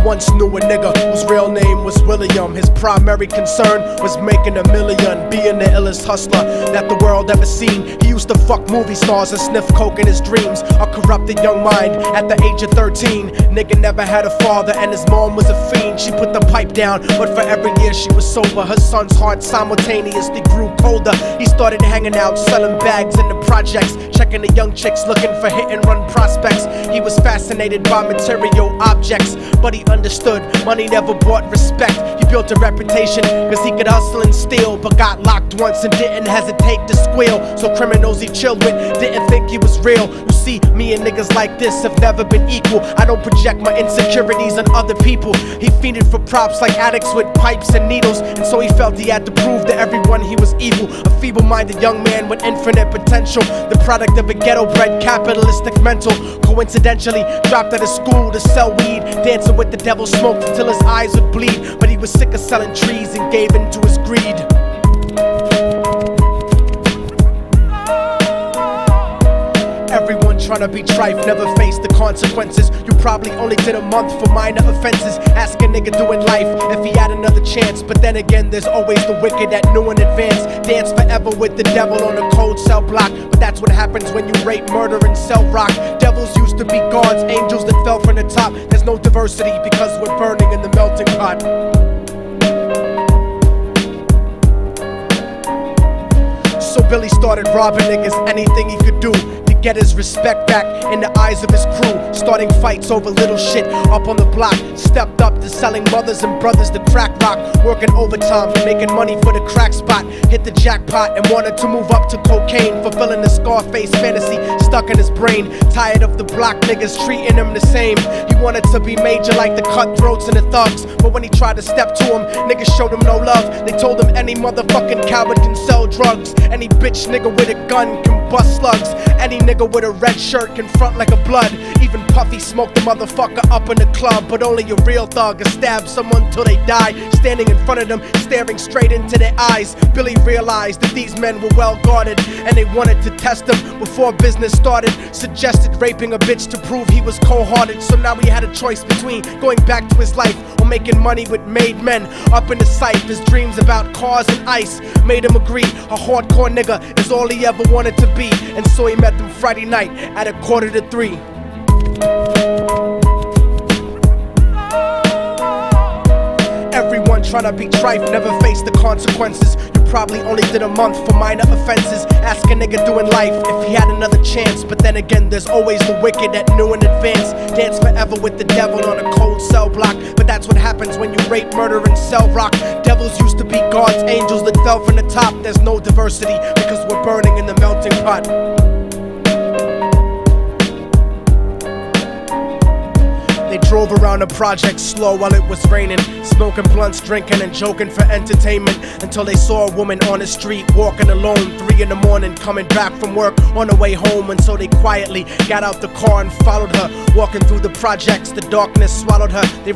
once knew a nigga whose real name was William. His primary concern was making $1 million, being the illest hustler that the world ever seen. He used to fuck movie stars and sniff coke in his dreams. A corrupted young mind at the age of 13. Nigga never had a father and his mom was a fiend. She put the pipe down, but for every year she was sober, her son's heart simultaneously grew colder. He started hanging out, selling bags in the projects, checking the young chicks, looking for hit and run prospects. He was fascinated by material objects, but he understood money never brought respect. He built a reputation cause he could hustle and steal, but got locked once and didn't hesitate to squeal. So criminals he chilled with didn't think he was real. You see, me and niggas like this have never been equal. I don't project my insecurities on other people. He fiended for props like addicts with pipes and needles, and so he felt he had to prove to everyone he was evil. A feeble-minded young man with infinite potential, the product of a ghetto-bred capitalistic mental. Coincidentally, dropped out of school to sell weed, dancing with the devil, smoked until his eyes would bleed. But he was sick of selling trees and gave in to his greed. Everyone tryna be trife, never face the consequences. You probably only did a month for minor offenses. Ask a nigga doing life if he had another chance. But then again, there's always the wicked that knew in advance. Dance forever with the devil on a cold cell block. But that's what happens when you rape, murder, and sell rock. Devils used to be gods, angels that fell from the top. There's no diversity because we're burning in the melting pot. So Billy started robbing niggas, anything he could do to get his respect back in the eyes of his crew. Starting fights over little shit up on the block. Stepped up to selling mothers and brothers to crack rock. Working overtime, making money for the crack spot. Hit the jackpot and wanted to move up to cocaine, fulfilling the Scarface fantasy stuck in his brain. Tired of the block niggas treating him the same. He wanted to be major like the cutthroats and the thugs, but when he tried to step to him, niggas showed him no love. They told him any motherfucking coward can sell drugs. Any bitch nigga with a gun can bust slugs. Any nigga with a red shirt can front like a blood. Even Puffy smoked the motherfucker up in the club. But only a real thug can stab someone till they die. Standing in front of them, staring straight into their eyes, Billy realized that these men were well guarded, and they wanted to test him before business started. Suggested raping a bitch to prove he was cold-hearted. So now he had a choice between going back to his life or making money with made men. Up in the sight, his dreams about cars and ice made him agree a hardcore nigga is all he ever wanted to be. And so he met them Friday night at 2:45. Everyone tryna be trife, never face the consequences. You probably only did a month for minor offenses. Ask a nigga doing life if he had another chance. But then again, there's always the wicked that knew in advance. Dance forever with the devil on a cold cell block. But that's what happens when you rape, murder, and sell rock. Devils used to be gods, angels that fell from the top. There's no diversity because we're burning in the melting pot. They drove around the project slow while it was raining, smoking blunts, drinking and joking for entertainment, until they saw a woman on the street walking alone, 3 in the morning, coming back from work on the way home. And so they quietly got out the car and followed her. Walking through the projects, the darkness swallowed her. They